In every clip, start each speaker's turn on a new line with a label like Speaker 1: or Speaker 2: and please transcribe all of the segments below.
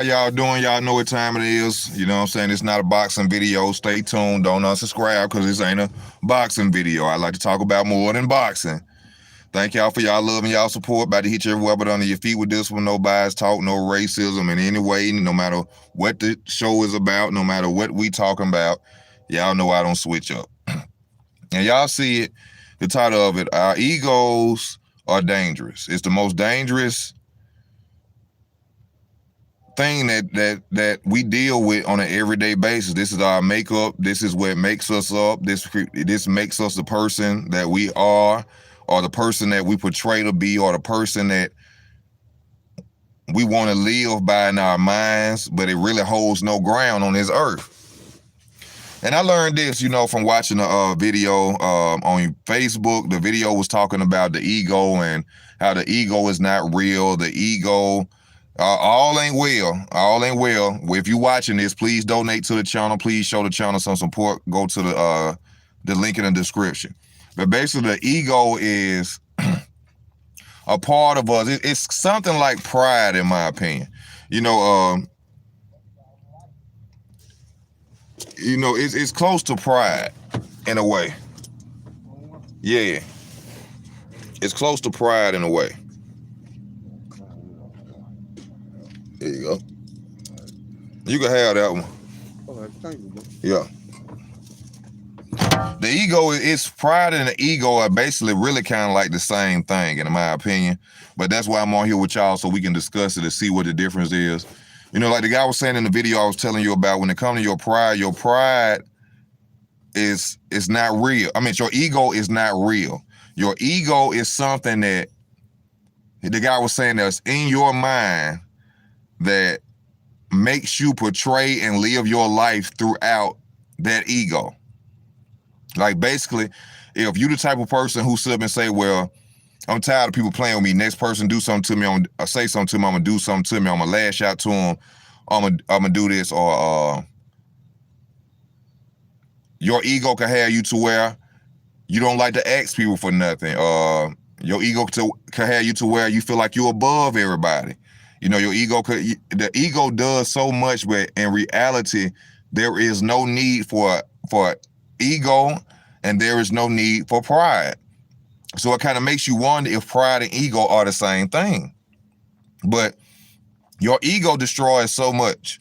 Speaker 1: y'all doing? Y'all know what time it is. You know what I'm saying? It's not a boxing video. Stay tuned. Don't unsubscribe because this ain't a boxing video. I like to talk about more than boxing. Thank y'all for y'all love and y'all support. About to hit you everywhere but under your feet with this one. No bias talk, no racism in any way, no matter what the show is about, no matter what we talking about. Y'all know I don't switch up. And y'all see it, the title of it, Our Egos Are Dangerous. It's the most dangerous thing that we deal with on an everyday basis. This is our makeup. This is what makes us up. This makes us the person that we are, or the person that we portray to be, or the person that we want to live by in our minds, but it really holds no ground on this earth. And I learned this, from watching a video on Facebook. The video was talking about the ego and how the ego is not real. The ego, all ain't well. All ain't well. If you're watching this, please donate to the channel. Please show the channel some support. Go to the link in the description. But basically, the ego is a part of us. It's something like pride, in my opinion. It's close to pride in a way. Yeah, it's close to pride in a way. There you go. You can have that one. Yeah. The ego is pride, and the ego are basically really kind of like the same thing, in my opinion. But that's why I'm on here with y'all, so we can discuss it and see what the difference is. Like the guy was saying in the video I was telling you about, when it comes to your pride is not real. I mean, your ego is not real. Your ego is something that the guy was saying that's in your mind that makes you portray and live your life throughout that ego. Like, basically, if you the type of person who sit up and say, well, I'm tired of people playing with me. Next person do something to me, I'm gonna say something to me, I'm gonna do something to me, I'm gonna lash out to them, I'm gonna do this, or your ego can have you to where you don't like to ask people for nothing. Your ego can have you to where you feel like you're above everybody. Your ego the ego does so much, but in reality, there is no need for ego, and there is no need for pride. So it kind of makes you wonder if pride and ego are the same thing. But your ego destroys so much.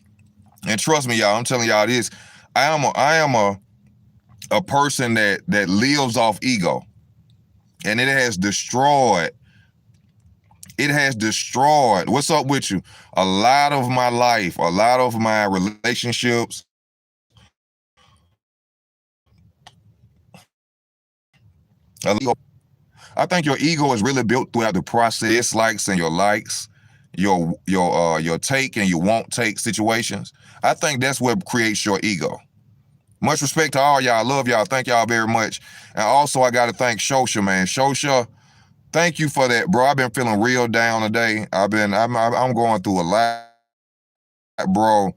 Speaker 1: And trust me, y'all, I'm telling y'all this. I am a person that lives off ego. And it has destroyed. What's up with you? A lot of my life, a lot of my relationships. I think your ego is really built throughout the process. Dislikes and your likes, your take and your won't take situations. I think that's what creates your ego. Much respect to all y'all. Love y'all. Thank y'all very much. And also, I got to thank Shosha, man. Shosha, thank you for that, bro. I've been feeling real down today. I'm going through a lot, bro.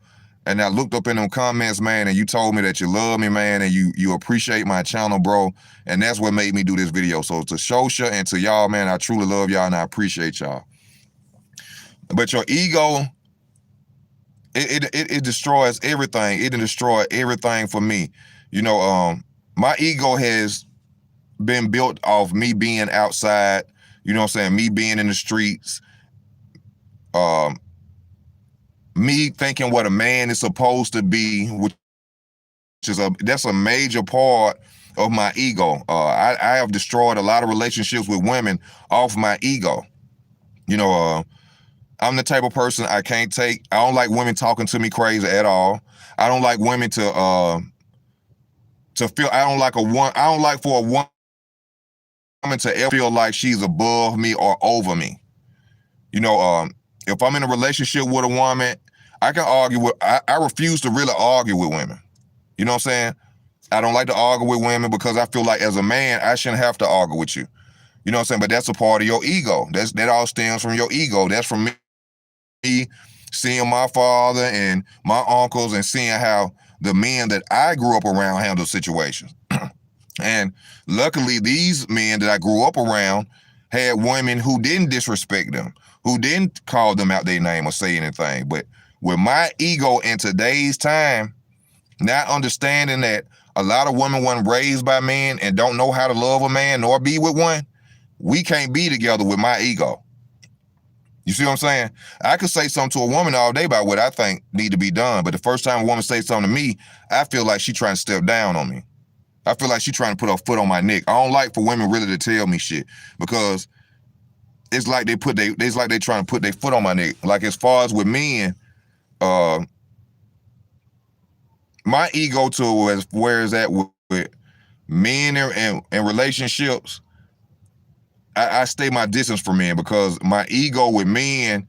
Speaker 1: And I looked up in them comments, man, and you told me that you love me, man, and you appreciate my channel, bro. And that's what made me do this video. So to Shosha and to y'all, man, I truly love y'all and I appreciate y'all. But your ego, it destroys everything. It destroyed everything for me. My ego has been built off me being outside, me being in the streets, me thinking what a man is supposed to be, which is that's a major part of my ego. I have destroyed a lot of relationships with women off my ego. I'm the type of person I don't like women talking to me crazy at all. I don't like women to feel, I don't like for a woman to ever feel like she's above me or over me. If I'm in a relationship with a woman, I can argue with, I refuse to really argue with women. You know what I'm saying? I don't like to argue with women because I feel like as a man, I shouldn't have to argue with you. You know what I'm saying? But that's a part of your ego. That all stems from your ego. That's from me seeing my father and my uncles and seeing how the men that I grew up around handle situations. And luckily, these men that I grew up around had women who didn't disrespect them, who didn't call them out their name or say anything. But with my ego in today's time, not understanding that a lot of women weren't raised by men and don't know how to love a man nor be with one, we can't be together with my ego. You see what I'm saying? I could say something to a woman all day about what I think need to be done, but the first time a woman says something to me, I feel like she trying to step down on me. I feel like she trying to put her foot on my neck. I don't like for women really to tell me shit, because it's like they trying to put their foot on my neck. Like, as far as with men, my ego to where is that with men and relationships, I stay my distance from men, because my ego with men,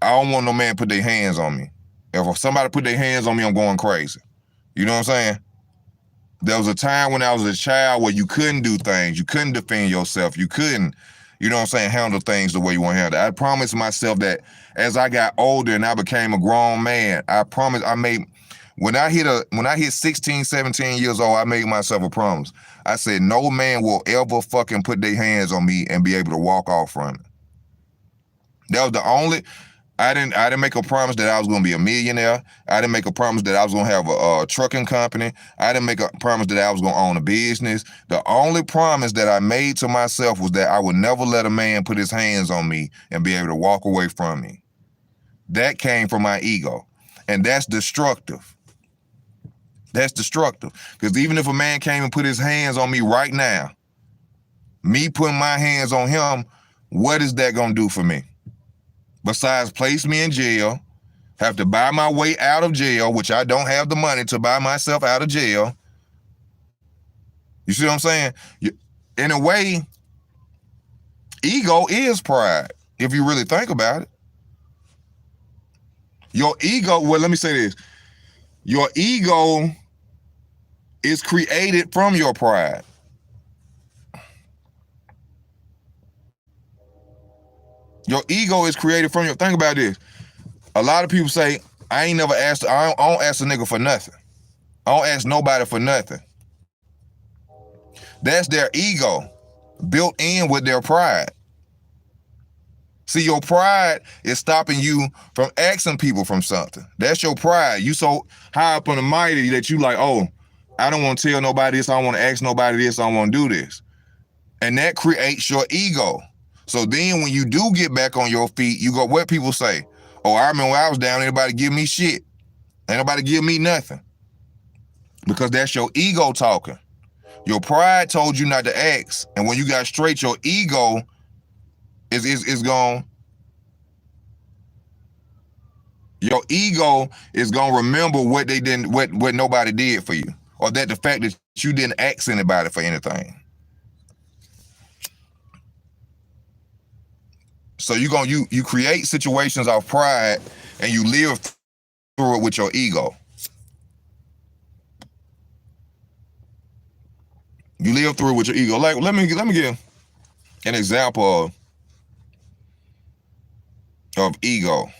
Speaker 1: I don't want no man put their hands on me. If somebody put their hands on me, I'm going crazy. You know what I'm saying? There was a time when I was a child where you couldn't do things. You couldn't defend yourself. You couldn't, you know what I'm saying, handle things the way you want to handle it. I promised myself that as I got older and I became a grown man, when I hit 16, 17 years old, I made myself a promise. I said, no man will ever fucking put their hands on me and be able to walk off from it. That was the only, I didn't make a promise that I was going to be a millionaire. I didn't make a promise that I was going to have a trucking company. I didn't make a promise that I was going to own a business. The only promise that I made to myself was that I would never let a man put his hands on me and be able to walk away from me. That came from my ego. And that's destructive. That's destructive. Because even if a man came and put his hands on me right now, me putting my hands on him, what is that going to do for me? Besides place me in jail, have to buy my way out of jail, which I don't have the money to buy myself out of jail. You see what I'm saying? In a way, ego is pride, if you really think about it. Your ego, well, let me say this. Your ego is created from your pride. Your ego is created from your, think about this. A lot of people say, I don't ask a nigga for nothing. I don't ask nobody for nothing. That's their ego built in with their pride. See, your pride is stopping you from asking people from something. That's your pride. You so high up on the mighty that you like, oh, I don't want to tell nobody this. I don't want to ask nobody this. I don't want to do this. And that creates your ego. So then when you do get back on your feet, you go, what people say? Oh, I remember when I was down, ain't nobody give me shit. Ain't nobody give me nothing. Because that's your ego talking. Your pride told you not to ask. And when you got straight, your ego is gone. Your ego is gonna remember what they didn't, what nobody did for you, or that the fact that you didn't ask anybody for anything. So you create situations of pride and you live through it with your ego. You live through it with your ego. Like, let me give an example of ego.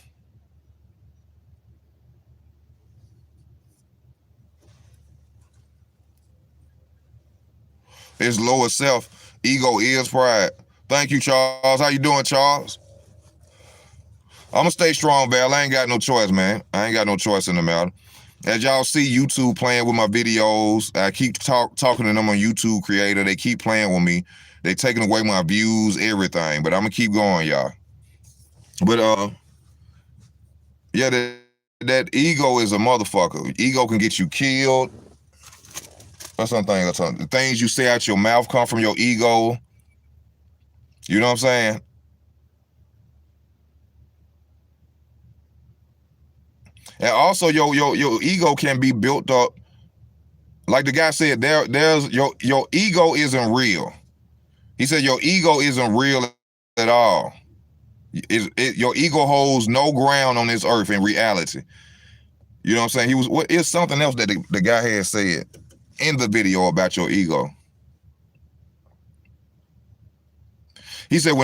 Speaker 1: It's lower self. Ego is pride. Thank you, Charles. How you doing, Charles? I'm gonna stay strong, Val. I ain't got no choice, man. I ain't got no choice in the matter. As y'all see, YouTube playing with my videos. I keep talking to them on YouTube Creator. They keep playing with me. They taking away my views, everything. But I'm gonna keep going, y'all. But yeah, that ego is a motherfucker. Ego can get you killed. That's something. The things you say out your mouth come from your ego. You know what I'm saying? And also your ego can be built up. Like the guy said, there's your ego isn't real. He said your ego isn't real at all. Your ego holds no ground on this earth in reality. You know what I'm saying? It's something else that the guy had said in the video about your ego. He said,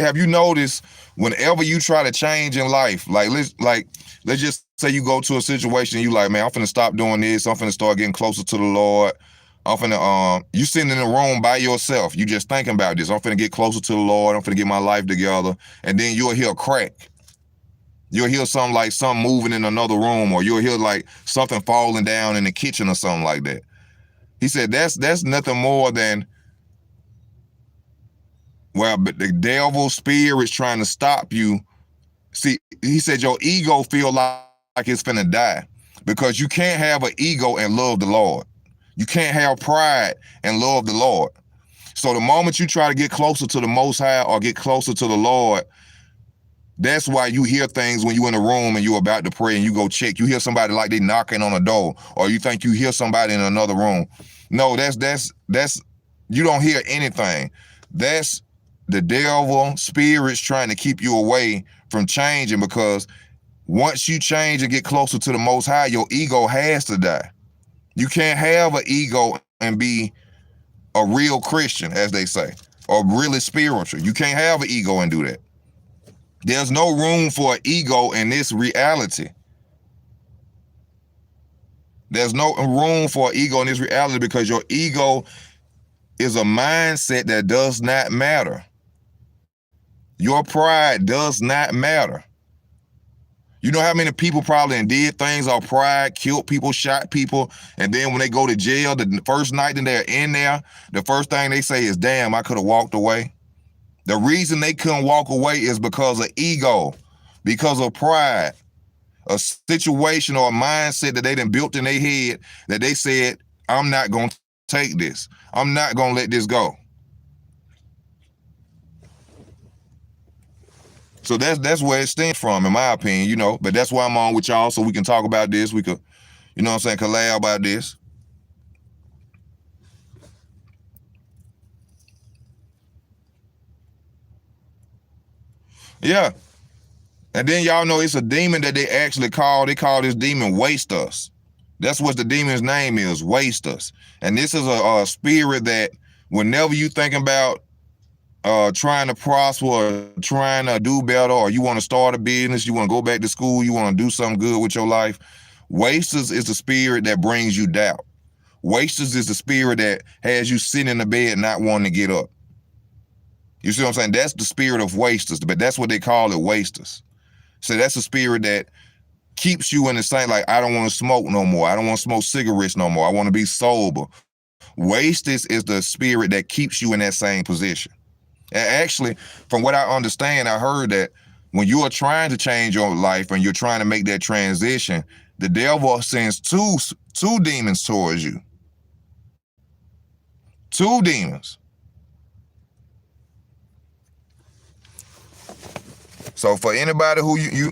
Speaker 1: have you noticed whenever you try to change in life, let's just say you go to a situation, you like, man, I'm finna stop doing this. I'm finna start getting closer to the Lord. I'm finna, you sitting in the room by yourself. You just thinking about this. I'm finna get closer to the Lord. I'm finna get my life together. And then you'll hear a crack. You'll hear something like something moving in another room, or you'll hear like something falling down in the kitchen or something like that. He said that's nothing more than, well, but the devil spirit's trying to stop you. See, he said your ego feel like it's finna die, because you can't have an ego and love the Lord. You can't have pride and love the Lord. So the moment you try to get closer to the Most High or get closer to the Lord, that's why you hear things when you're in a room and you're about to pray and you go check. You hear somebody like they knocking on a door, or you think you hear somebody in another room. No, that's you don't hear anything. That's the devil spirits trying to keep you away from changing, because once you change and get closer to the Most High, your ego has to die. You can't have an ego and be a real Christian, as they say, or really spiritual. You can't have an ego and do that. There's no room for an ego in this reality. There's no room for an ego in this reality, because your ego is a mindset that does not matter. Your pride does not matter. You know how many people probably did things off pride, killed people, shot people, and then when they go to jail, the first night that they're in there, the first thing they say is, damn, I could have walked away. The reason they couldn't walk away is because of ego, because of pride, a situation or a mindset that they done built in their head, that they said, I'm not going to take this. I'm not going to let this go. So that's where it stems from, in my opinion, you know. But that's why I'm on with y'all, so we can talk about this. We could, you know what I'm saying, collab about this. Yeah. And then y'all know it's a demon that they actually call this demon Waste Us. That's what the demon's name is, Waste Us. And this is a spirit that whenever you thinking about trying to prosper or trying to do better, or you want to start a business, you want to go back to school, you want to do something good with your life, Wasters is the spirit that brings you doubt. Wasters is the spirit that has you sitting in the bed not wanting to get up. You see what I'm saying? That's the spirit of wasters, but that's what they call it, wasters. So that's the spirit that keeps you in the same, like, I don't want to smoke no more. I don't want to smoke cigarettes no more. I want to be sober. Wasters is the spirit that keeps you in that same position. And actually, from what I understand, I heard that when you are trying to change your life and you're trying to make that transition, the devil sends two demons towards you. Two demons. So for anybody who you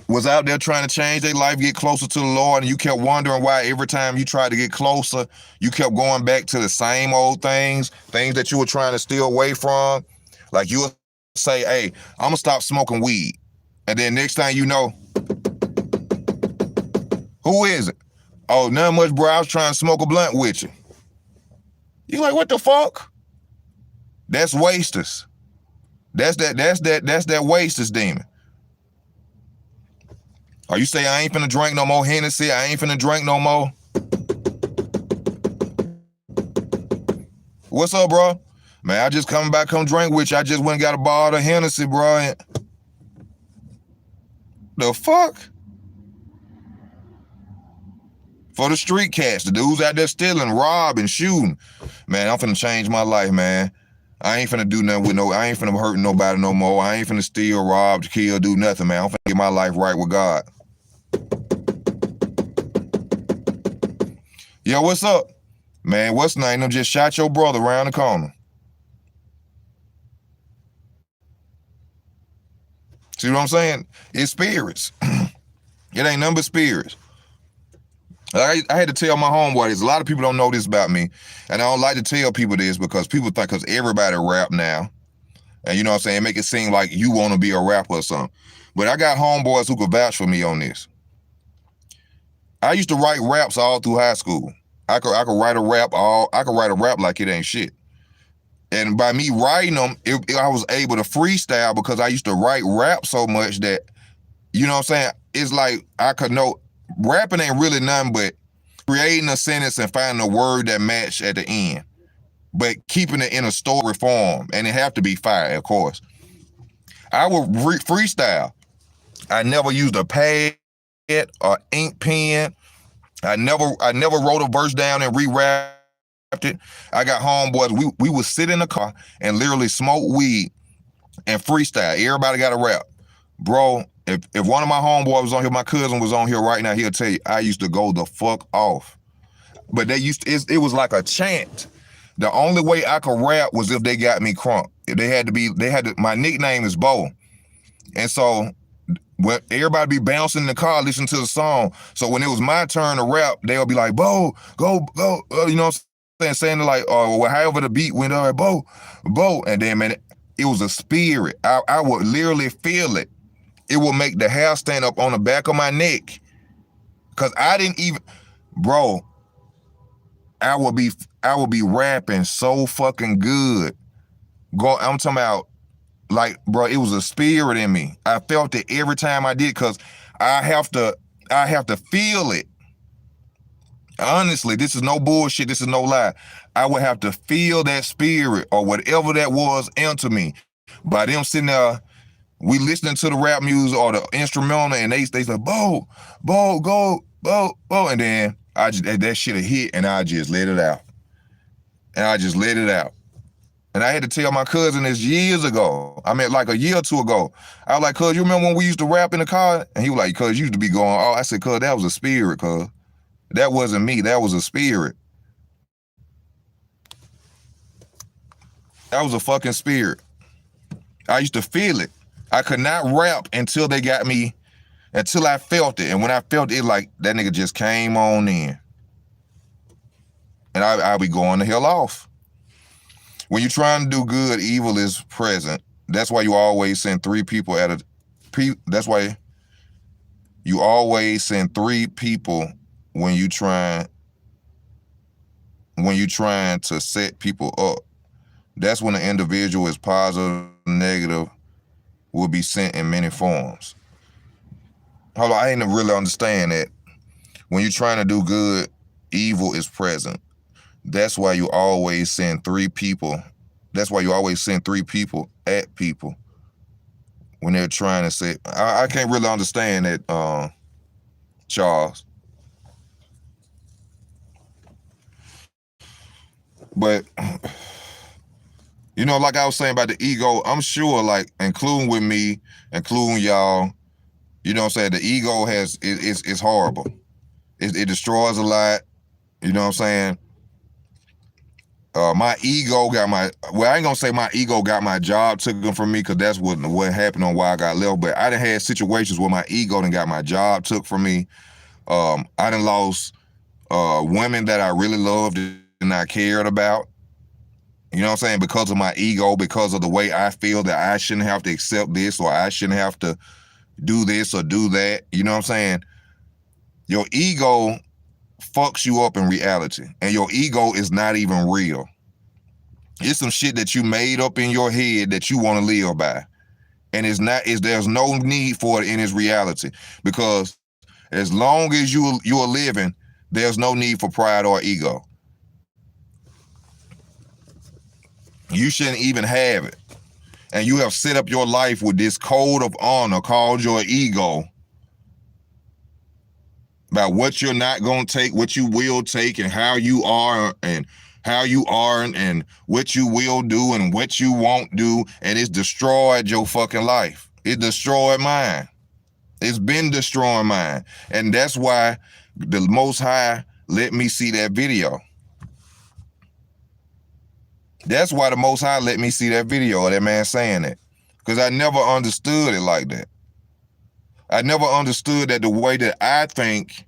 Speaker 1: was out there trying to change their life, get closer to the Lord, and you kept wondering why every time you tried to get closer, you kept going back to the same old things that you were trying to steer away from. Like you would say, hey, I'm gonna stop smoking weed. And then next thing you know, who is it? Oh, nothing much, bro. I was trying to smoke a blunt with you. You're like, what the fuck? That's wasters. That's that wasters demon. Or you say, I ain't finna drink no more Hennessy, I ain't finna drink no more. What's up, bro? Man, I just come drink with you. I just went and got a bottle of Hennessy, bro. The fuck? For the street cats, the dudes out there stealing, robbing, shooting. Man, I'm finna change my life, man. I ain't finna do nothing I ain't finna hurt nobody no more. I ain't finna steal, rob, kill, do nothing, man. I'm finna get my life right with God. Yo, what's up? Man, what's the name? Them just shot your brother around the corner. See what I'm saying? It's spirits. It ain't nothing but spirits. I had to tell my homeboy this. A lot of people don't know this about me. And I don't like to tell people this because people think, because everybody rap now. And you know what I'm saying? Make it seem like you want to be a rapper or something. But I got homeboys who could vouch for me on this. I used to write raps all through high school. I could write a rap like it ain't shit. And by me writing them, I was able to freestyle because I used to write rap so much that, you know what I'm saying? It's like I could know rapping ain't really nothing but creating a sentence and finding a word that match at the end, but keeping it in a story form, and it have to be fire, of course. I would freestyle. I never used a pad or ink pen. I never wrote a verse down and re-rapped it. I got homeboys. We would sit in the car and literally smoke weed and freestyle. Everybody got a rap. Bro, if one of my homeboys was on here, my cousin was on here right now, he'll tell you, I used to go the fuck off. But it was like a chant. The only way I could rap was if they got me crunk. My nickname is Bo. And so when everybody be bouncing in the car, listening to the song. So when it was my turn to rap, they'll be like, Bo, go, you know what I'm saying like, however the beat went, all right, Bo. And then, man, it was a spirit. I would literally feel it. It would make the hair stand up on the back of my neck. Cause I didn't even, bro, I would be rapping so fucking good. I'm talking about, like, bro, it was a spirit in me. I felt it every time I did, cause I have to feel it. Honestly, this is no bullshit. This is no lie. I would have to feel that spirit or whatever that was enter me. By them sitting there, we listening to the rap music or the instrumental, and they say, Bo, go, Bo, and then that shit hit, and I just let it out. And I had to tell my cousin this years ago. I mean, like a year or two ago. I was like, cuz, you remember when we used to rap in the car? And he was like, cuz, you used to be going, oh, I said, cuz, that was a spirit, cuz. That wasn't me, that was a spirit. That was a fucking spirit. I used to feel it. I could not rap until I felt it. And when I felt it, like, that nigga just came on in. And I'll be going the hell off. When you're trying to do good, evil is present. That's why you always send 3 people that's why you always send 3 people when you trying to set people up. That's when the individual is positive, negative, will be sent in many forms. Hold on, I ain't really understand that. When you're trying to do good, evil is present. That's why you always send 3 people. That's why you always send 3 people at people when they're trying to say. I can't really understand that, Charles. But, you know, like I was saying about the ego, I'm sure, like, including with me, including y'all, you know what I'm saying, the ego it's horrible. It destroys a lot, you know what I'm saying? My ego I ain't gonna say my ego got my job taken from me, because that's what happened on why I got left, but I done had situations where my ego done got my job took from me. I done lost women that I really loved and I cared about. You know what I'm saying? Because of my ego, because of the way I feel that I shouldn't have to accept this, or I shouldn't have to do this or do that. You know what I'm saying? Your ego fucks you up in reality, and your ego is not even real. It's some shit that you made up in your head that you want to live by, and there's no need for it in its reality, because as long as you are living, there's no need for pride or ego. You shouldn't even have it, and you have set up your life with this code of honor called your ego, about what you're not going to take, what you will take, and how you are, and what you will do and what you won't do, and it's destroyed your fucking life. It destroyed mine. It's been destroying mine. And that's why the Most High let me see that video. That's why the Most High let me see that video of that man saying that. Because I never understood it like that. I never understood that the way that I think,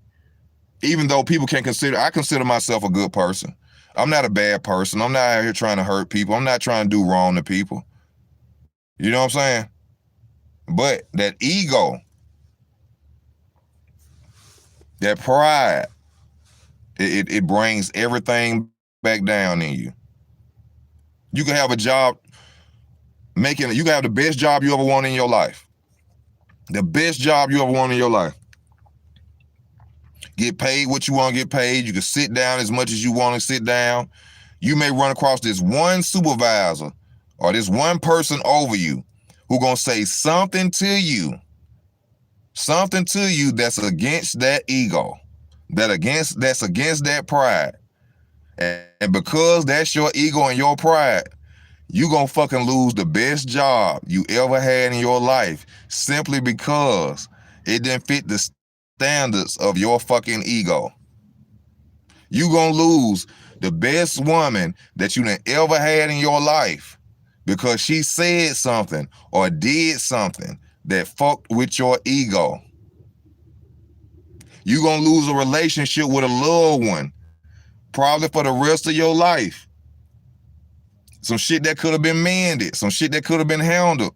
Speaker 1: even though people can I consider myself a good person. I'm not a bad person. I'm not out here trying to hurt people. I'm not trying to do wrong to people. You know what I'm saying? But that ego, that pride, it brings everything back down in you. You can have a job you can have the best job you ever want in your life. The best job you ever want in your life. Get paid what you want to get paid. You can sit down as much as you want to sit down. You may run across this one supervisor or this one person over you who gonna say something to you Something to you that's against that ego, that's against that pride. And because that's your ego and your pride, you gonna fucking lose the best job you ever had in your life simply because it didn't fit the standards of your fucking ego. You gonna lose the best woman that you done ever had in your life because she said something or did something that fucked with your ego. You gonna lose a relationship with a loved one, probably for the rest of your life. Some shit that could have been mended, some shit that could have been handled,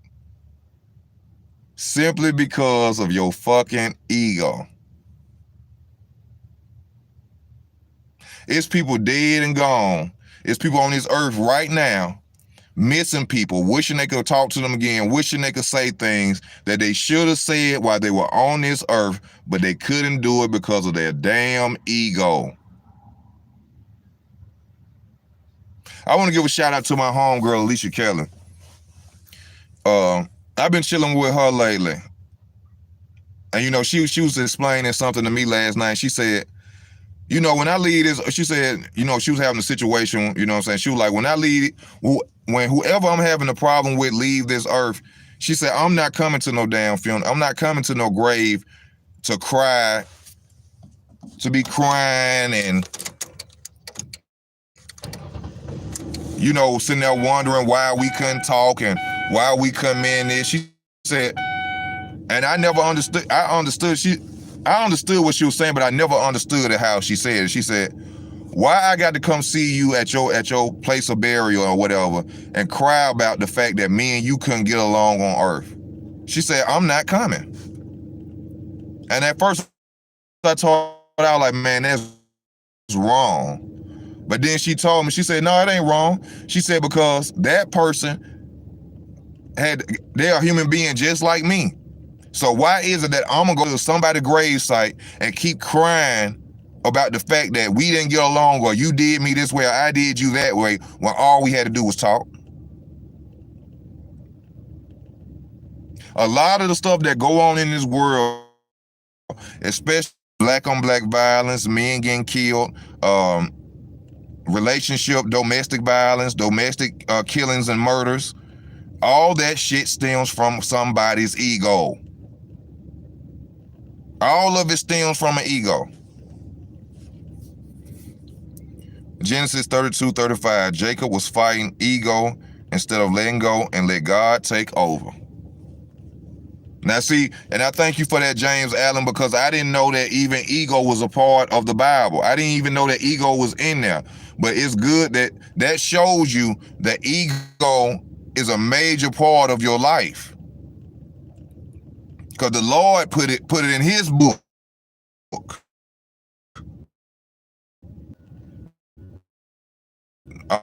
Speaker 1: simply because of your fucking ego. It's people dead and gone. It's people on this earth right now, missing people, wishing they could talk to them again, wishing they could say things that they should have said while they were on this earth, but they couldn't do it because of their damn ego. I want to give a shout out to my homegirl, Alicia Kelly. I've been chilling with her lately. And you know, she was explaining something to me last night. She said, you know, when I leave this, she said, you know, she was having a situation, you know what I'm saying? She was like, when I leave, when whoever I'm having a problem with leave this earth, she said, I'm not coming to no damn funeral. I'm not coming to no grave to cry, to be crying and, you know, sitting there wondering why we couldn't talk and why we couldn't mend this. She said, and I never understood. I understood what she was saying, but I never understood it how she said it. She said, why I got to come see you at your place of burial or whatever and cry about the fact that me and you couldn't get along on earth. She said, I'm not coming. And at first I told her, I was like, man, that's wrong. But then she told me, she said, no, it ain't wrong. She said, because that person they're a human being just like me. So why is it that I'm gonna go to somebody's gravesite and keep crying about the fact that we didn't get along, or you did me this way, or I did you that way, when all we had to do was talk? A lot of the stuff that go on in this world, especially black on black violence, men getting killed, relationship, domestic violence, domestic killings and murders, all that shit stems from somebody's ego. All of it stems from an ego. Genesis 32:35, Jacob was fighting ego instead of letting go and let God take over. Now see, and I thank you for that, James Allen, because I didn't know that even ego was a part of the Bible. I didn't even know that ego was in there. But it's good that shows you that ego is a major part of your life. Because the Lord put it in his book. I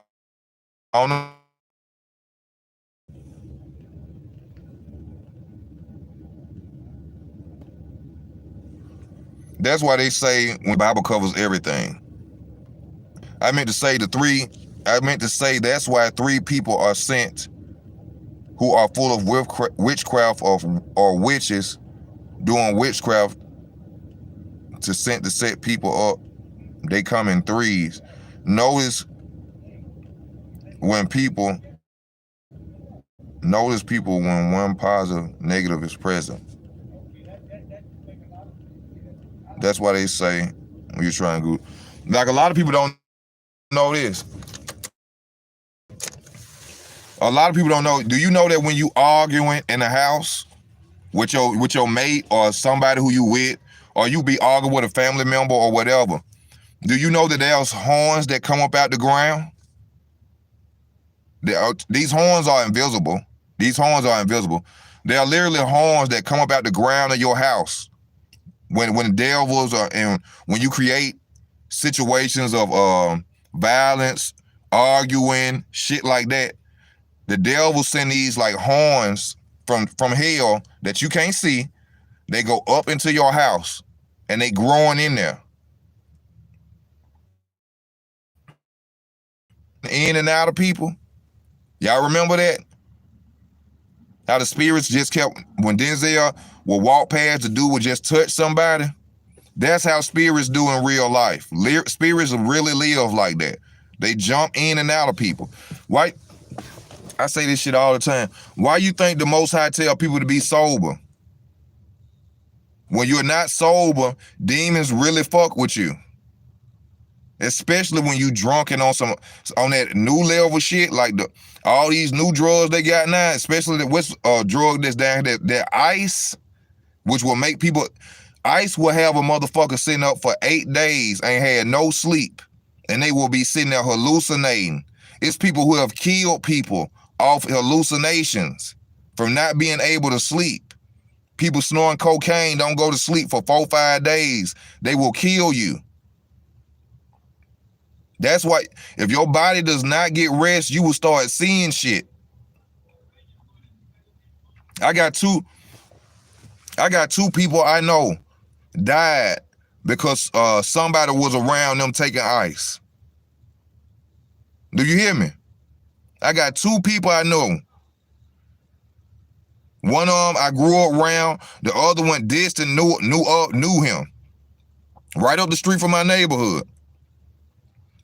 Speaker 1: don't know. That's why they say when the Bible covers everything. I meant to say that's why 3 people are sent who are full of witchcraft or witches doing witchcraft to set people up. They come in 3s. Notice people when one positive, negative is present. That's why they say when you're trying to go. Like, a lot of people don't know this. A lot of people don't know. Do you know that when you arguing in a house with your mate or somebody who you with, or you be arguing with a family member or whatever, do you know that there's horns that come up out the ground? These horns are invisible. These horns are invisible. They are literally horns that come up out the ground of your house. When the devils are, and when you create situations of violence, arguing, shit like that, the devil send these like horns from hell that you can't see. They go up into your house and they growing in there, in and out of people. Y'all remember that? How the spirits just kept, when Denzel will walk past, the dude will just touch somebody. That's how spirits do in real life. Spirits really live like that. They jump in and out of people. Why? I say this shit all the time. Why you think the Most High tell people to be sober? When you're not sober, demons really fuck with you. Especially when you drunk and on that new level shit, like all these new drugs they got now, especially what's drug that's down here, that ice, which will make people, ice will have a motherfucker sitting up for 8 days, ain't had no sleep, and they will be sitting there hallucinating. It's people who have killed people off hallucinations from not being able to sleep. People snoring cocaine don't go to sleep for 4-5 days. They will kill you. That's why if your body does not get rest, you will start seeing shit. I got two people I know died because somebody was around them taking ice. Do you hear me? I got 2 people I know. One of them I grew up around. The other one distant knew him. Right up the street from my neighborhood.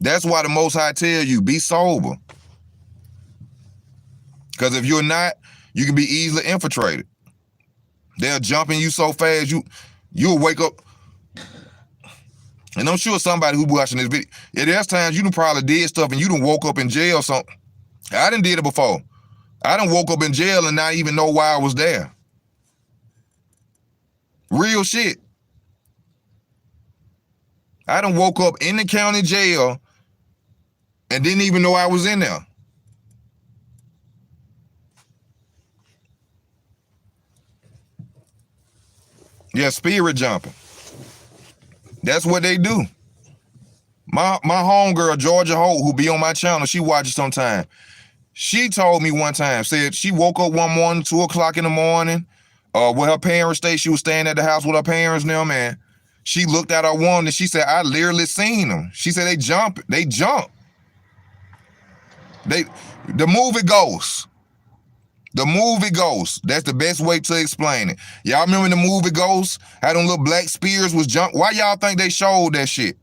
Speaker 1: That's why the Most High tell you, be sober. Because if you're not, you can be easily infiltrated. They'll jump in you so fast, you'll wake up. And I'm sure somebody who's watching this video, there's times you done probably did stuff and you done woke up in jail or something. I done did it before. I done woke up in jail and not even know why I was there. Real shit. I done woke up in the county jail and didn't even know I was in there. Yeah, spirit jumping. That's what they do. My homegirl, Georgia Holt, who be on my channel, she watches sometime. She told me one time, said she woke up one morning, 2 o'clock in the morning, where her parents stay. She was staying at the house with her parents now, man. She looked at her woman and she said, I literally seen them. She said they jump. The movie Ghost. The movie Ghost. That's the best way to explain it. Y'all remember the movie Ghost? How them little black spears was jump? Why y'all think they showed that shit?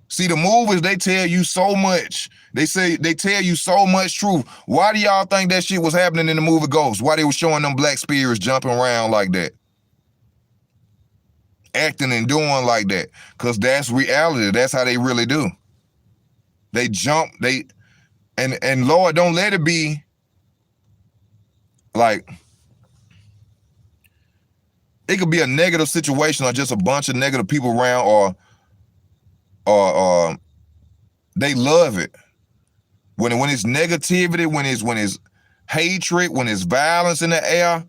Speaker 1: See, the movies, they tell you so much. They tell you so much truth. Why do y'all think that shit was happening in the movie Ghost? Why they was showing them black spears jumping around like that? Acting and doing like that. Because that's reality. That's how they really do. They jump, and Lord, don't let it be like, it could be a negative situation or just a bunch of negative people around, or they love it. When it's negativity, when it's hatred, when it's violence in the air,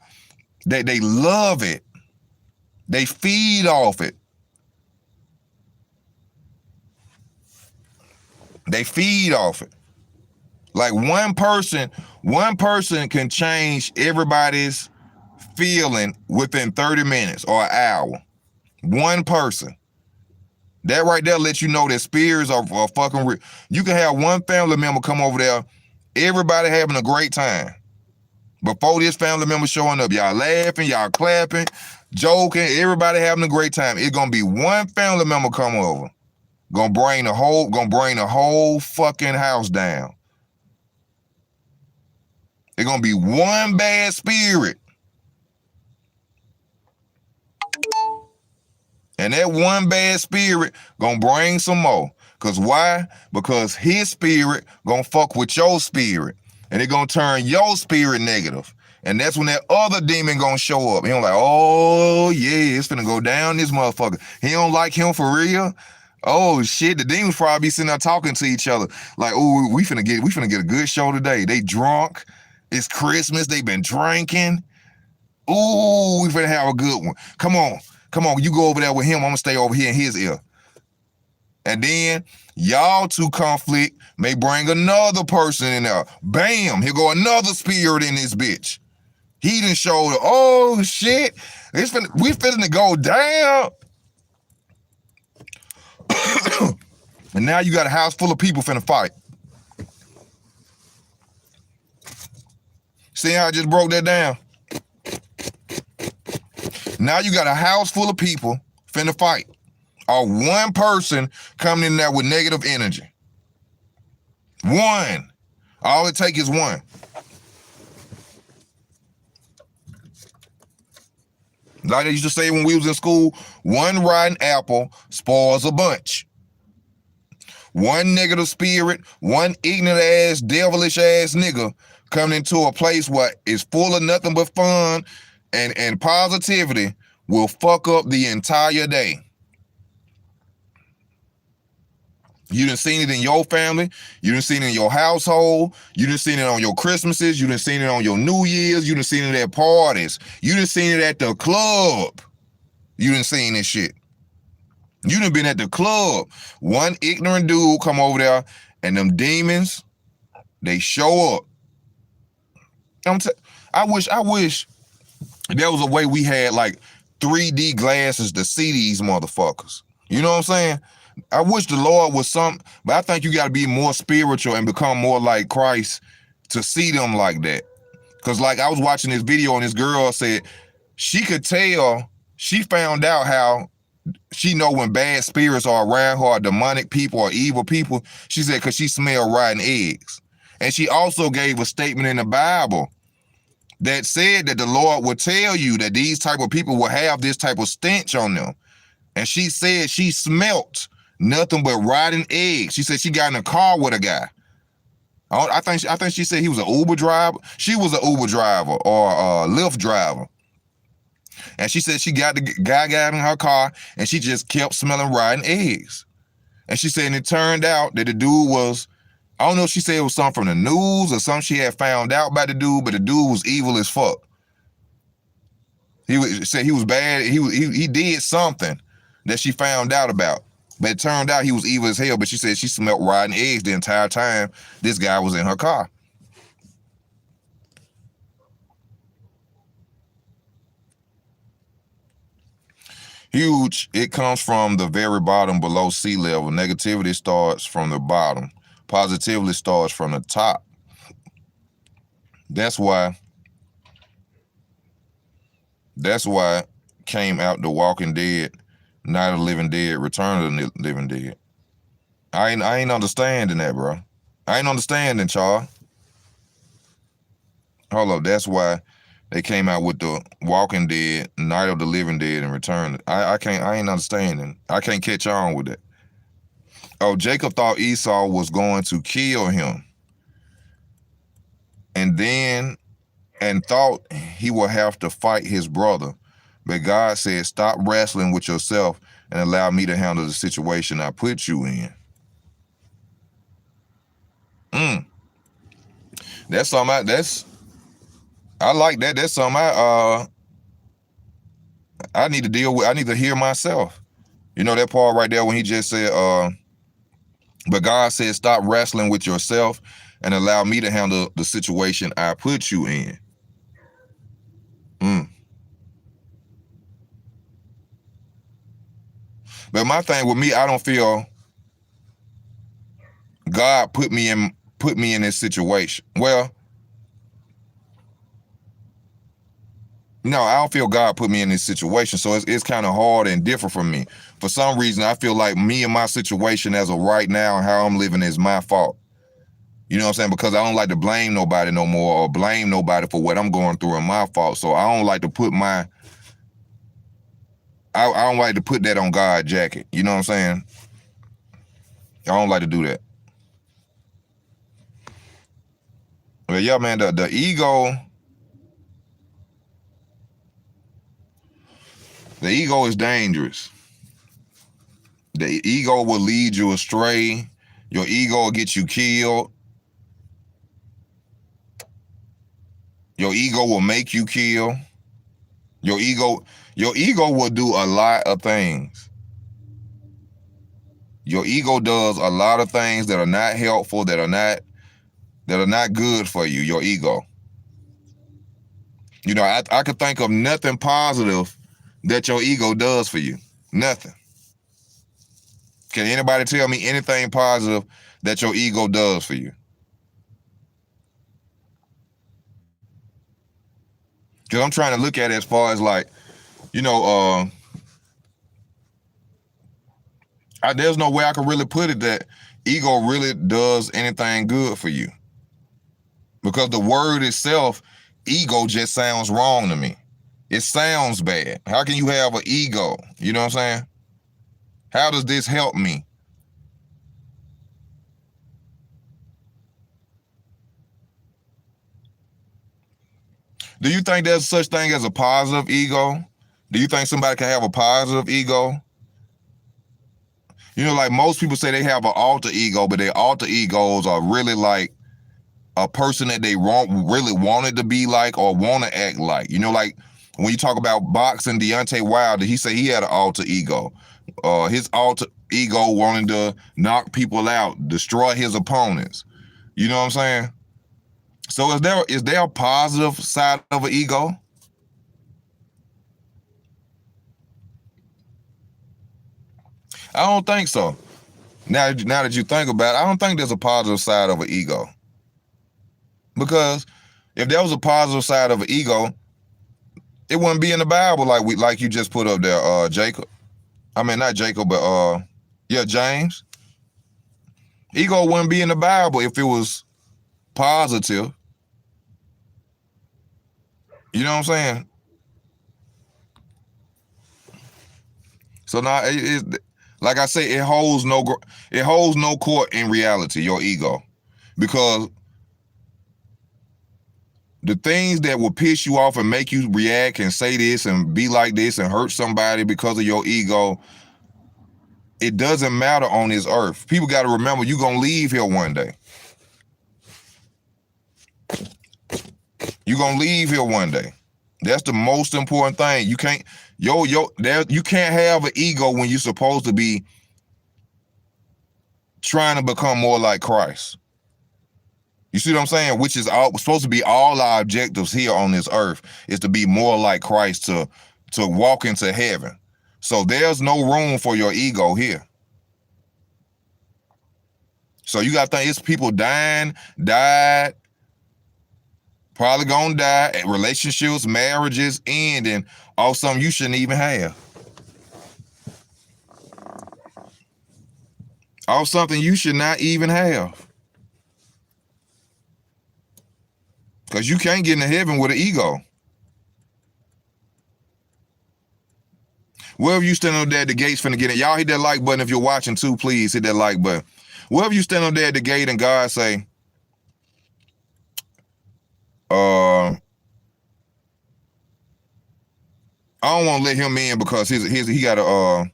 Speaker 1: they love it. They feed off it. They feed off it. Like one person can change everybody's feeling within 30 minutes or an hour. One person. That right there lets you know that spirits are fucking real. You can have one family member come over there, everybody having a great time. Before this family member showing up, y'all laughing, y'all clapping, joking, everybody having a great time. It's gonna be one family member come over, gonna bring the whole fucking house down. It's gonna be one bad spirit. And that one bad spirit gonna bring some more. Cause why? Because his spirit gonna fuck with your spirit. And it gonna turn your spirit negative. And that's when that other demon gonna show up. He don't like, oh yeah, it's finna go down this motherfucker. He don't like him for real. Oh shit, the demons probably be sitting there talking to each other. Like, oh, we finna get a good show today. They drunk. It's Christmas. They been drinking. Ooh, we finna have a good one. Come on, you go over there with him. I'm gonna stay over here in his ear. And then y'all two conflict may bring another person in there. Bam, here go another spirit in this bitch. He done showed, oh shit, we finna go down. And now you got a house full of people finna fight. See how I just broke that down? Now you got a house full of people finna fight. Or one person coming in there with negative energy. One. All it takes is one. Like they used to say when we was in school, one rotten apple spoils a bunch. One negative spirit, one ignorant ass, devilish ass nigga coming into a place where it's full of nothing but fun and positivity will fuck up the entire day. You done seen it in your family. You done seen it in your household. You done seen it on your Christmases. You done seen it on your New Year's. You done seen it at parties. You done seen it at the club. You done seen this shit. You done been at the club. One ignorant dude come over there and them demons, they show up. I wish there was a way we had like 3D glasses to see these motherfuckers. You know what I'm saying? I wish the Lord was but I think you got to be more spiritual and become more like Christ to see them like that. Because like I was watching this video and this girl said she could tell, she found out how she know when bad spirits are around her, or demonic people or evil people. She said because she smelled rotten eggs. And she also gave a statement in the Bible that said that the Lord would tell you that these type of people will have this type of stench on them. And she said she smelt nothing but rotten eggs. She said she got in a car with a guy. I think she said he was an Uber driver. She was an Uber driver or a Lyft driver. And she said she got the guy got in her car and she just kept smelling rotten eggs. And she said, and it turned out that the dude was, I don't know if she said it was something from the news or something she had found out by the dude, but the dude was evil as fuck. Said he was bad. He did something that she found out about. But it turned out he was evil as hell, but she said she smelled rotten eggs the entire time this guy was in her car. Huge, it comes from the very bottom below sea level. Negativity starts from the bottom. Positivity starts from the top. That's why came out The Walking Dead, Night of the Living Dead, Return of the Living Dead. I ain't understanding that, bro. I ain't understanding, Charles. Hold up, that's why they came out with The Walking Dead, Night of the Living Dead, and Return. I ain't understanding. I can't catch on with it. Oh, Jacob thought Esau was going to kill him. And thought he would have to fight his brother. But God said, stop wrestling with yourself and allow me to handle the situation I put you in. That's something I like that. That's something I need to deal with. I need to hear myself. You know that part right there when he just said, but God said, stop wrestling with yourself and allow me to handle the situation I put you in. But my thing with me, I don't feel God put me in this situation. Well, no, I don't feel God put me in this situation. So it's kind of hard and different for me. For some reason, I feel like me and my situation as of right now and how I'm living is my fault. You know what I'm saying? Because I don't like to blame nobody no more or blame nobody for what I'm going through and my fault. So I don't like to put I don't like to put that on God's jacket. You know what I'm saying? I don't like to do that. But yeah, man, the ego is dangerous. The ego will lead you astray. Your ego will get you killed. Your ego will make you kill. Your ego will do a lot of things. Your ego does a lot of things that are not helpful, that are not good for you, your ego. You know, I could think of nothing positive that your ego does for you. Nothing. Can anybody tell me anything positive that your ego does for you? Because I'm trying to look at it as far as like, you know, there's no way I can really put it that ego really does anything good for you. Because the word itself, ego, just sounds wrong to me. It sounds bad. How can you have an ego? You know what I'm saying? How does this help me? Do you think there's such thing as a positive ego? Do you think somebody can have a positive ego? You know, like most people say they have an alter ego, but their alter egos are really like a person that they really wanted to be like or want to act like. You know, like when you talk about boxing, Deontay Wilder, he said he had an alter ego. His alter ego wanted to knock people out, destroy his opponents. You know what I'm saying? So is there a positive side of an ego? I don't think so. Now that you think about it, I don't think there's a positive side of an ego. Because if there was a positive side of an ego, it wouldn't be in the Bible like you just put up there, Jacob. I mean, not Jacob, but yeah, James. Ego wouldn't be in the Bible if it was positive. You know what I'm saying? So now like I say, it holds no court in reality, your ego, because the things that will piss you off and make you react and say this and be like this and hurt somebody because of your ego, it doesn't matter on this earth. People got to remember, you're going to leave here one day. You're going to leave here one day. That's the most important thing. You can't, you can't have an ego when you're supposed to be trying to become more like Christ. You see what I'm saying? Which is supposed to be all our objectives here on this earth, is to be more like Christ, to walk into heaven. So there's no room for your ego here. So you got to think, it's people died, probably gonna die, relationships, marriages ending off something you shouldn't even have. Off something you should not even have. Because you can't get into heaven with an ego. Wherever you stand up there at the gate's finna get in. Y'all hit that like button if you're watching too. Please hit that like button. Wherever you stand up there at the gate and God say, I don't want to let him in because he got a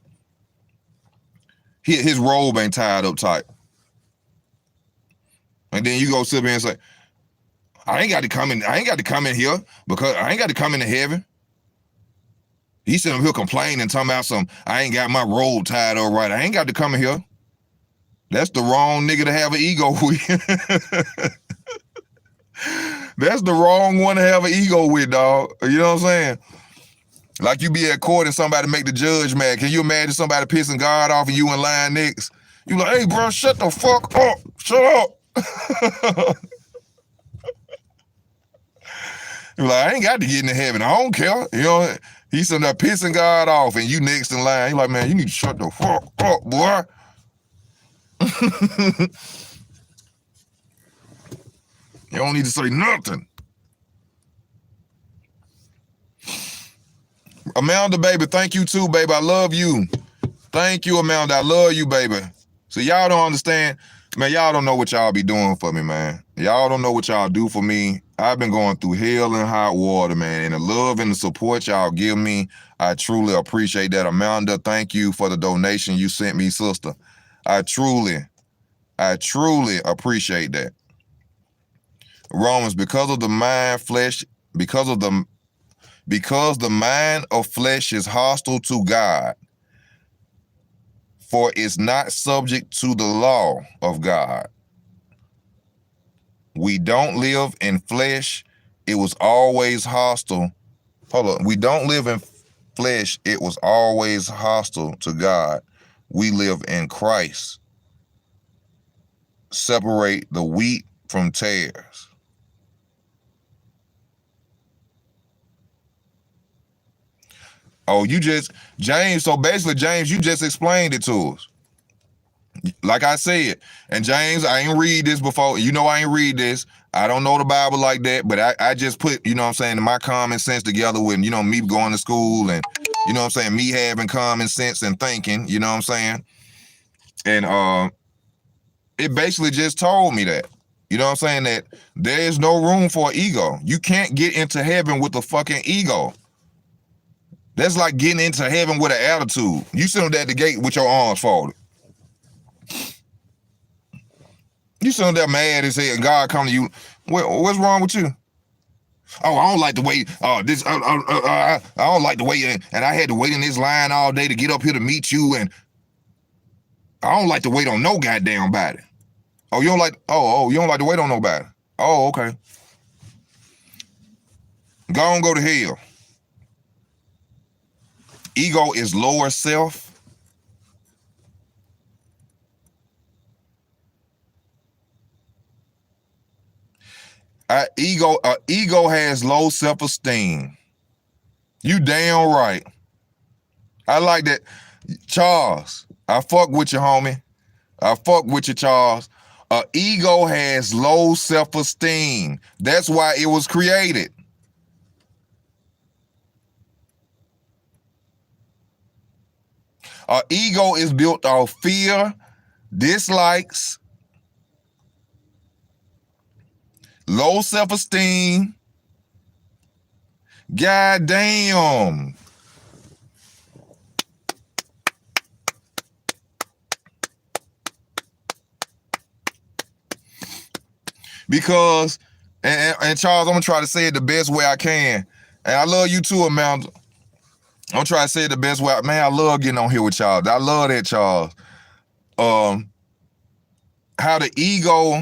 Speaker 1: his robe ain't tied up tight. And then you go sit there and say, I ain't got to come in here because I ain't got to come into heaven. He sitting up here complaining, talking about I ain't got my robe tied up right. I ain't got to come in here. That's the wrong nigga to have an ego with. That's the wrong one to have an ego with, dog. You know what I'm saying? Like you be at court and somebody make the judge mad. Can you imagine somebody pissing God off and you in line next? You like, hey, bro, shut the fuck up. Shut up. You like, I ain't got to get into heaven. I don't care. You know, he's sitting there pissing God off and you next in line. You like, man, you need to shut the fuck up, boy. You don't need to say nothing. Amanda, baby, thank you too, baby. I love you. Thank you, Amanda. I love you, baby. So y'all don't understand. Man, y'all don't know what y'all be doing for me, man. Y'all don't know what y'all do for me. I've been going through hell and hot water, man. And the love and the support y'all give me, I truly appreciate that. Amanda, thank you for the donation you sent me, sister. I truly appreciate that. Romans, because the mind of flesh is hostile to God, for it's not subject to the law of God. We don't live in flesh. It was always hostile. Hold on. We don't live in flesh. It was always hostile to God. We live in Christ. Separate the wheat from tares. Oh, James, so basically, James, you just explained it to us. Like I said, and James, I ain't read this before. You know I ain't read this. I don't know the Bible like that, but I just put, you know what I'm saying, my common sense together with, you know, me going to school and, you know what I'm saying, me having common sense and thinking, you know what I'm saying? And it basically just told me that. You know what I'm saying? That there is no room for ego. You can't get into heaven with a fucking ego. That's like getting into heaven with an attitude. You sitting at the gate with your arms folded. You sitting there mad as hell, and God come to you. What's wrong with you? Oh, I don't like the way. I don't like the way. And I had to wait in this line all day to get up here to meet you, and I don't like to wait on no goddamn body. Oh, you don't like. You don't like to wait on nobody. Oh, okay. Go to hell. Ego is lower self. Ego has low self-esteem. You damn right. I like that. Charles, I fuck with you, homie. I fuck with you, Charles. Ego has low self-esteem. That's why it was created. Ego is built off fear, dislikes, low self-esteem. God damn. Because, and Charles, I'm gonna try to say it the best way I can. And I love you too, Amanda. I'm gonna try to say it the best way. Man, I love getting on here with Charles. I love that, Charles. How the ego,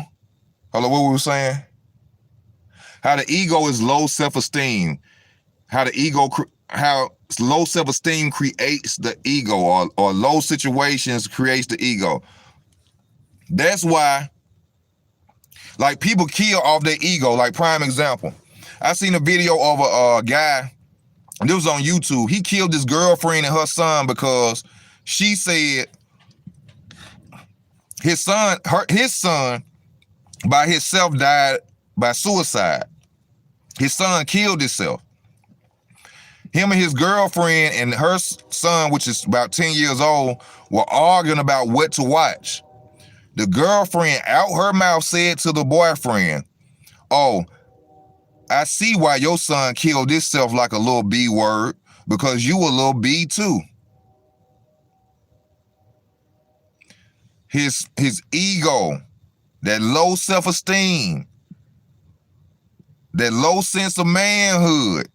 Speaker 1: hello, what we were saying? How the ego is low self-esteem. How low self-esteem creates the ego, or low situations creates the ego. That's why, like, people kill off their ego. Like, prime example, I seen a video of a guy, and this was on YouTube. He killed his girlfriend and her son because she said his son by himself died by suicide. His son killed himself. Him and his girlfriend and her son, which is about 10 years old, were arguing about what to watch. The girlfriend, out her mouth, said to the boyfriend, "Oh, I see why your son killed himself like a little B word, because you a little B too." His ego, that low self-esteem, that low sense of manhood,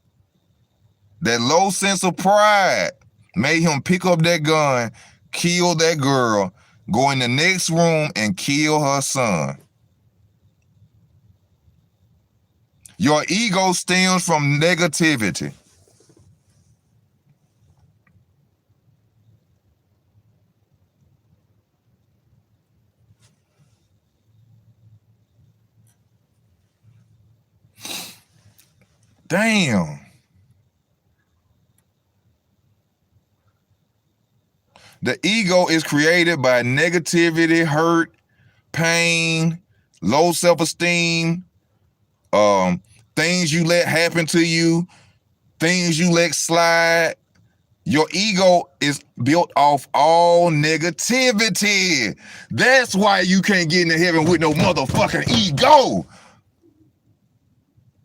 Speaker 1: that low sense of pride made him pick up that gun, kill that girl, go in the next room and kill her son. Your ego stems from negativity. Damn. The ego is created by negativity, hurt, pain, low self-esteem, things you let happen to you, things you let slide. Your ego is built off all negativity. That's why you can't get into heaven with no motherfucking ego.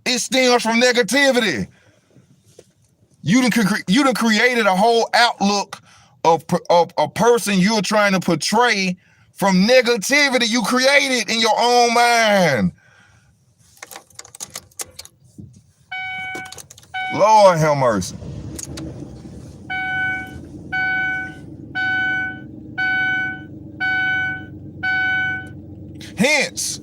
Speaker 1: It stems from negativity. You done created a whole outlook of a person you're trying to portray from negativity you created in your own mind. Lord have mercy. Hence,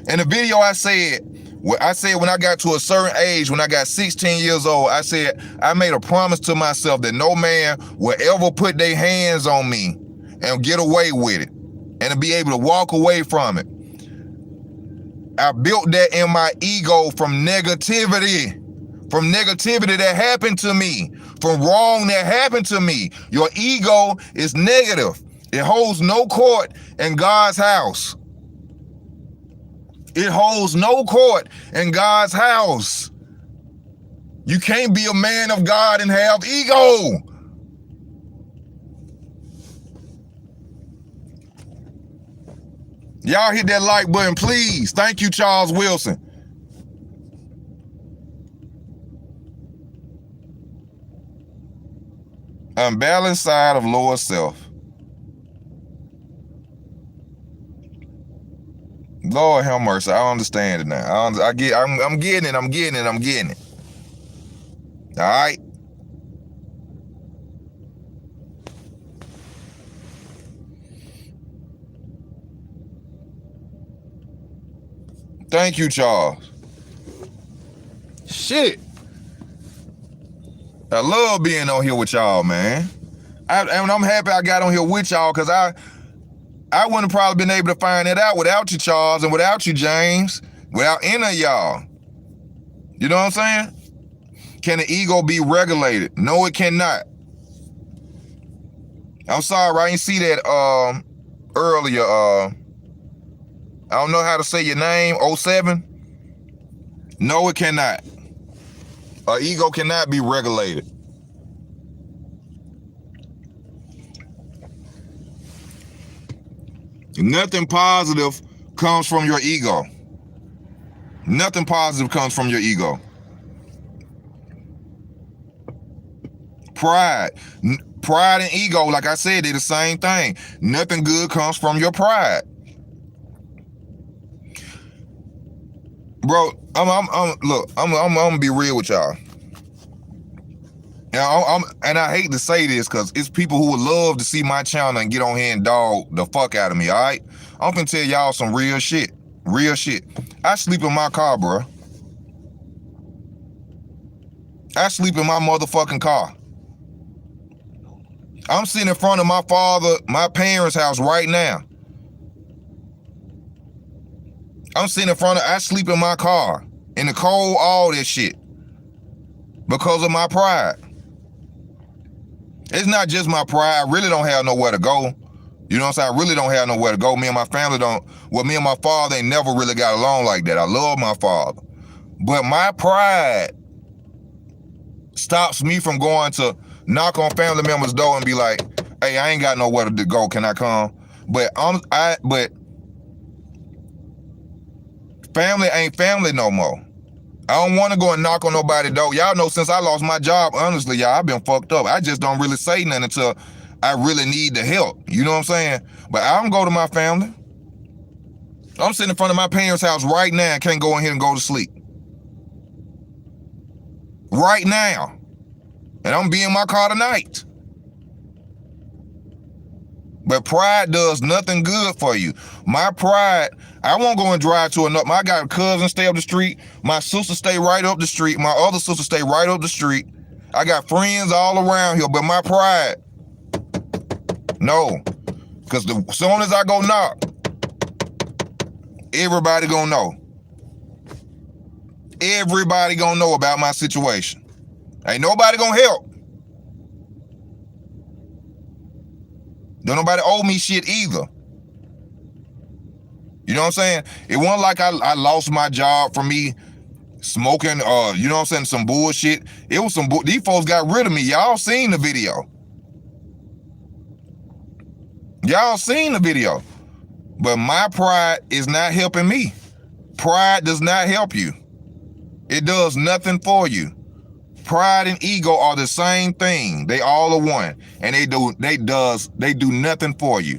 Speaker 1: in the video I said when I got to a certain age, when I got 16 years old, I said I made a promise to myself that no man will ever put their hands on me and get away with it, and to be able to walk away from it. I built that in my ego from negativity that happened to me, from wrong that happened to me. Your ego is negative. It holds no court in God's house. It holds no court in God's house. You can't be a man of God and have ego. Y'all hit that like button, please. Thank you, Charles Wilson. Unbalanced side of lower self. Lord have mercy. I understand it now. I'm getting it. I'm getting it. All right. Thank you, Charles. Shit. I love being on here with y'all, man. And I'm happy I got on here with y'all, because I wouldn't have probably been able to find it out without you, Charles, and without you, James, without any of y'all. You know what I'm saying? Can the ego be regulated? No, it cannot. I'm sorry, I didn't see that earlier. I don't know how to say your name, 07. No, it cannot. Ego cannot be regulated. Nothing positive comes from your ego. Nothing positive comes from your ego. Pride and ego, like I said, they're the same thing. Nothing good comes from your pride. Bro, look, I'm gonna be real with y'all. And I hate to say this, because it's people who would love to see my channel and get on here and dog the fuck out of me, all right? I'm gonna tell y'all some real shit. Real shit. I sleep in my car, bro. I sleep in my motherfucking car. I'm sitting in front of my parents' house right now. I sleep in my car, in the cold, all that shit, because of my pride. It's not just my pride. I really don't have nowhere to go. You know what I'm saying? I really don't have nowhere to go. Me and my family me and my father ain't never really got along like that. I love my father. But my pride stops me from going to knock on family members' door and be like, hey, I ain't got nowhere to go. Can I come? But family ain't family no more. I don't want to go and knock on nobody's door. Y'all know, since I lost my job, honestly, y'all, I've been fucked up. I just don't really say nothing until I really need the help. You know what I'm saying? But I don't go to my family. I'm sitting in front of my parents' house right now and can't go in here and go to sleep. Right now. And I'm be in my car tonight. But pride does nothing good for you. My pride, I won't go and drive to another. I got a cousin stay up the street. My sister stay right up the street. My other sister stay right up the street. I got friends all around here, but my pride, no. Because as soon as I go knock, everybody gonna know. Everybody gonna know about my situation. Ain't nobody gonna help. Don't nobody owe me shit either. You know what I'm saying? It wasn't like I lost my job from me smoking, you know what I'm saying, some bullshit. It was these folks got rid of me. Y'all seen the video. Y'all seen the video. But my pride is not helping me. Pride does not help you. It does nothing for you. Pride and ego are the same thing. They all are one. And they do nothing for you.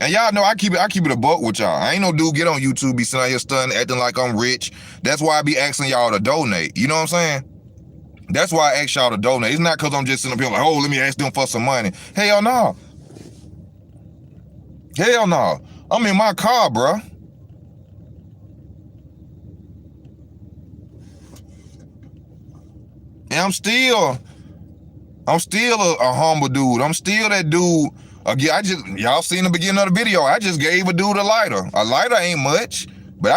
Speaker 1: And y'all know I keep it a buck with y'all. I ain't no dude get on YouTube be sitting out here stunning, acting like I'm rich. That's why I be asking y'all to donate. You know what I'm saying? That's why I ask y'all to donate. It's not because I'm just sitting up here like, oh, let me ask them for some money. Hell no. Hell no. I'm in my car, bro. And I'm still a humble dude. I'm still that dude. Again, y'all seen the beginning of the video. I just gave a dude a lighter. A lighter ain't much, but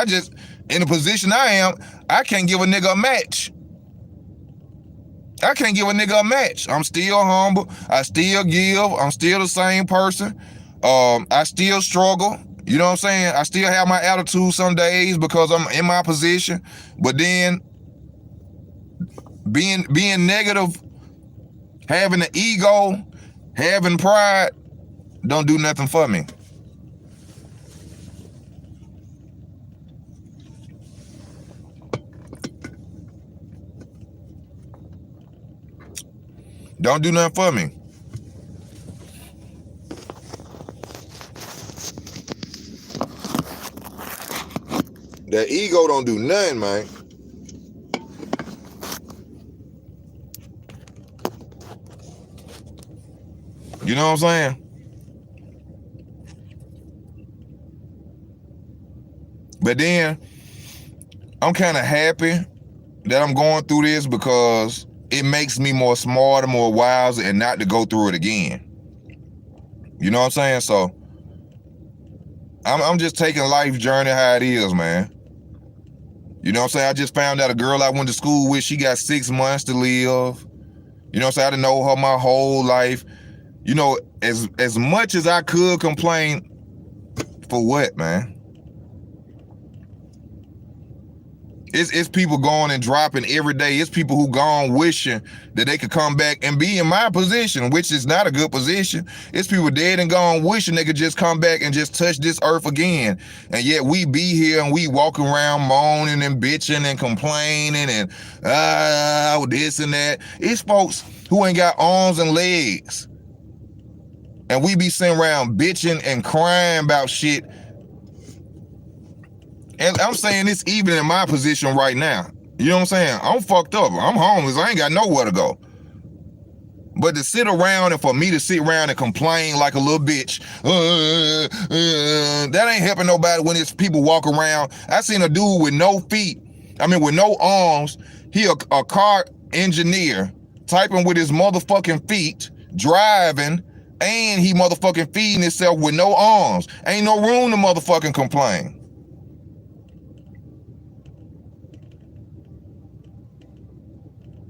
Speaker 1: in the position I am, I can't give a nigga a match. I can't give a nigga a match. I'm still humble. I still give. I'm still the same person. I still struggle. You know what I'm saying? I still have my attitude some days because I'm in my position. But then being negative, having an ego, having pride, don't do nothing for me. Don't do nothing for me. That ego don't do nothing, man. You know what I'm saying? But then I'm kind of happy that I'm going through this because it makes me more smarter, more wiser, and not to go through it again. You know what I'm saying? So I'm just taking life journey how it is, man. You know what I'm saying? I just found out a girl I went to school with, she got 6 months to live. You know what I'm saying? I didn't know her my whole life. You know, as much as I could complain, for what, man? It's people going and dropping every day. It's people who gone wishing that they could come back and be in my position, which is not a good position. It's people dead and gone wishing they could just come back and just touch this earth again. And yet we be here and we walking around moaning and bitching and complaining and this and that. It's folks who ain't got arms and legs. And we be sitting around bitching and crying about shit. And I'm saying this even in my position right now. You know what I'm saying? I'm fucked up. I'm homeless. I ain't got nowhere to go. But to sit around and for me to sit around and complain like a little bitch, that ain't helping nobody when it's people walk around. I seen a dude with no feet. I mean, with no arms. He a car engineer typing with his motherfucking feet, driving, and he motherfucking feeding himself with no arms. Ain't no room to motherfucking complain.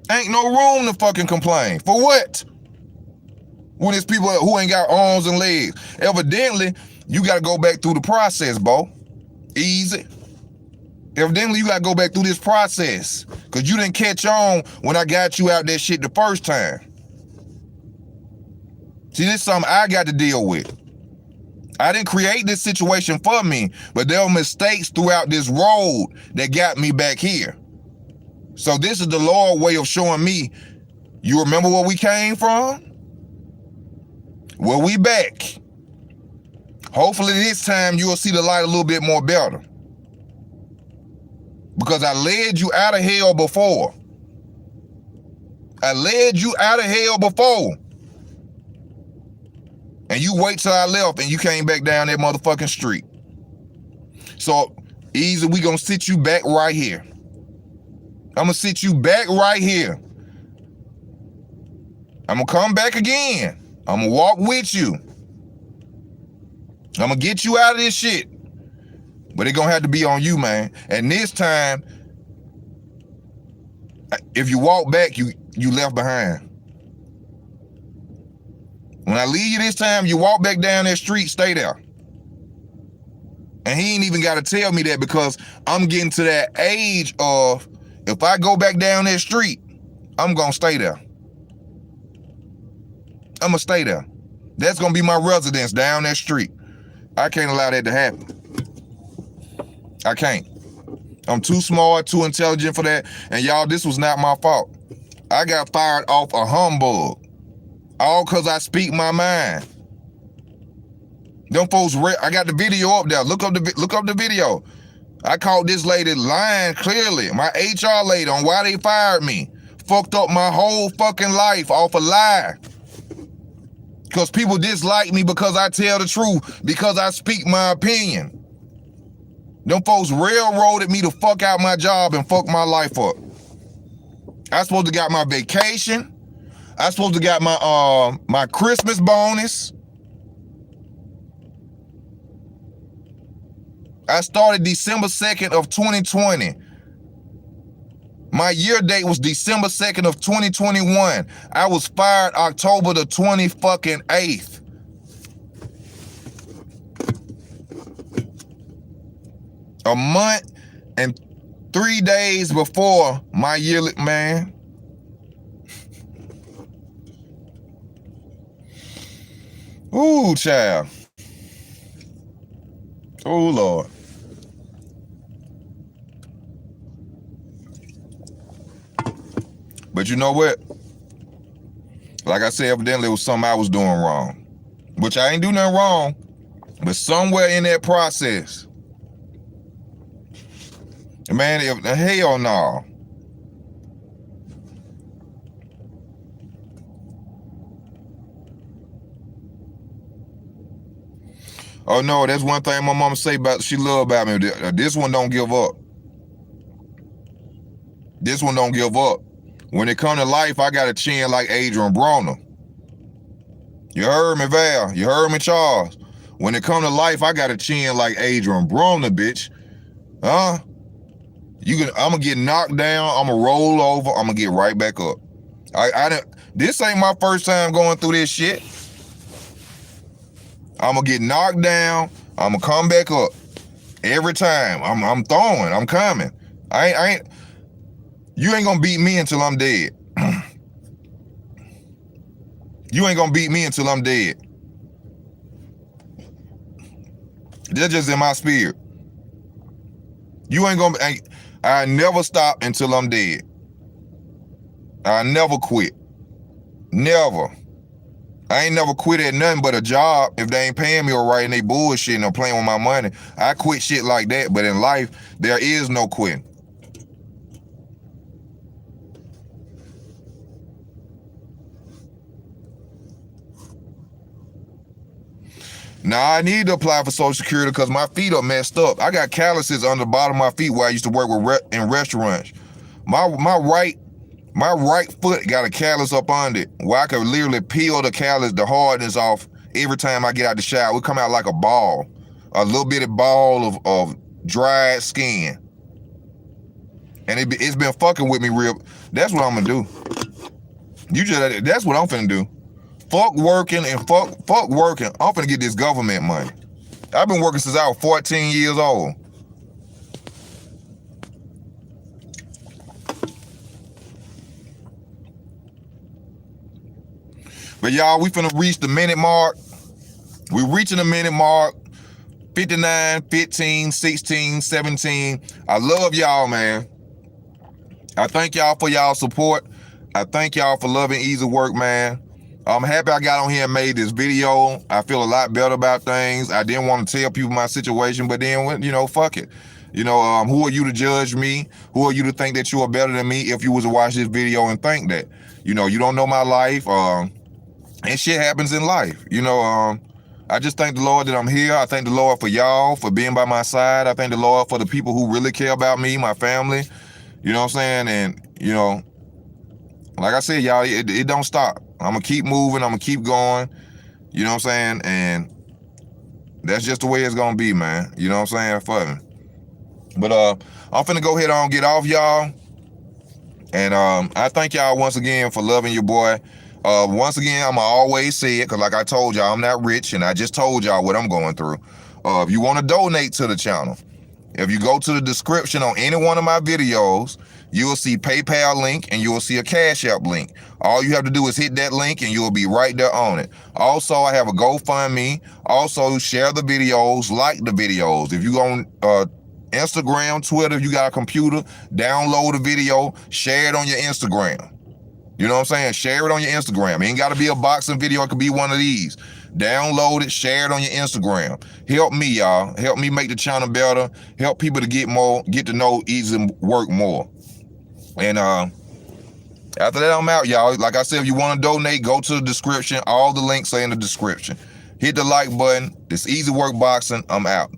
Speaker 1: Ain't no room to fucking complain. For what? When it's people who ain't got arms and legs. Evidently, you gotta go back through the process, Bo. Easy. Evidently, you gotta go back through this process. Cause you didn't catch on when I got you out that shit the first time. See, this is something I got to deal with. I didn't create this situation for me, but there were mistakes throughout this road that got me back here. So this is the Lord's way of showing me, you remember where we came from? Well, we back. Hopefully this time you'll see the light a little bit more better. Because I led you out of hell before. I led you out of hell before. And you wait till I left and you came back down that motherfucking street. So easy, we gonna sit you back right here. I'm gonna sit you back right here. I'm gonna come back again. I'm gonna walk with you. I'm gonna get you out of this shit. But it's gonna have to be on you, man. And this time, if you walk back, you left behind. When I leave you this time, you walk back down that street, stay there. And he ain't even gotta tell me that because I'm getting to that age of, if I go back down that street, I'm gonna stay there. I'm gonna stay there. That's gonna be my residence down that street. I can't allow that to happen. I can't. I'm too smart, too intelligent for that. And y'all, this was not my fault. I got fired off a humbug. All because I speak my mind. Them folks, I got the video up there. Look up the video. I caught this lady lying clearly, my HR lady, on why they fired me. Fucked up my whole fucking life off a lie. Because people dislike me because I tell the truth, because I speak my opinion. Them folks railroaded me to fuck out my job and fuck my life up. I supposed to got my vacation. I supposed to got my Christmas bonus. I started December 2nd of 2020. My year date was December 2nd of 2021. I was fired October the 28th. A month and 3 days before my yearly, man. Ooh, child. Oh, Lord. But you know what? Like I said, evidently it was something I was doing wrong. Which I ain't do nothing wrong. But somewhere in that process, man, hell no. Oh no, that's one thing my mama say about, she love about me. This one don't give up. This one don't give up. When it come to life, I got a chin like Adrian Broner. You heard me, Val. You heard me, Charles. When it come to life, I got a chin like Adrian Broner, bitch. Huh? I'm gonna get knocked down. I'm gonna roll over. I'm gonna get right back up. This ain't my first time going through this shit. I'm gonna get knocked down. I'm gonna come back up every time. I'm throwing. I'm coming. You ain't gonna beat me until I'm dead. You ain't gonna beat me until I'm dead. That's just in my spirit. You ain't gonna. I never stop until I'm dead. I never quit. Never. I ain't never quit at nothing but a job. If they ain't paying me right and they bullshitting or playing with my money, I quit shit like that. But in life, there is no quitting. Now, I need to apply for Social Security because my feet are messed up. I got calluses on the bottom of my feet where I used to work with in restaurants. My right foot got a callus up under it where I could literally peel the callus, the hardness off every time I get out the shower. It would come out like a ball, a little bitty ball of dried skin. And it's been fucking with me real. That's what I'm gonna do. That's what I'm finna do. Fuck working and fuck working. I'm finna get this government money. I've been working since I was 14 years old. But y'all, we finna reach the minute mark. We reaching the minute mark. 59, 15, 16, 17. I love y'all, man. I thank y'all for y'all support. I thank y'all for loving Easy Work, man. I'm happy I got on here and made this video. I feel a lot better about things. I didn't want to tell people my situation, but then, fuck it. Who are you to judge me? Who are you to think that you are better than me if you was to watch this video and think that? You don't know my life. And shit happens in life. I just thank the Lord that I'm here. I thank the Lord for y'all, for being by my side. I thank the Lord for the people who really care about me, my family. You know what I'm saying? And, like I said, y'all, it don't stop. I'm going to keep moving. I'm going to keep going. You know what I'm saying? And that's just the way it's going to be, man. You know what I'm saying? For me. But I'm finna go ahead on get off, y'all. And I thank y'all once again for loving your boy. Once again, I'm going to always say it because like I told y'all, I'm not rich. And I just told y'all what I'm going through. If you want to donate to the channel, if you go to the description on any one of my videos, you will see PayPal link and you will see a Cash App link. All you have to do is hit that link and you will be right there on it. Also, I have a GoFundMe. Also, share the videos, like the videos. If you go on Instagram, Twitter, if you got a computer, download the video, share it on your Instagram. You know what I'm saying? Share it on your Instagram. It ain't got to be a boxing video. It could be one of these. Download it, share it on your Instagram. Help me, y'all. Help me make the channel better. Help people to get to know Easy Work more. And after that, I'm out, y'all. Like I said, if you want to donate, go to the description. All the links are in the description. Hit the like button. This Easy Work Boxing. I'm out.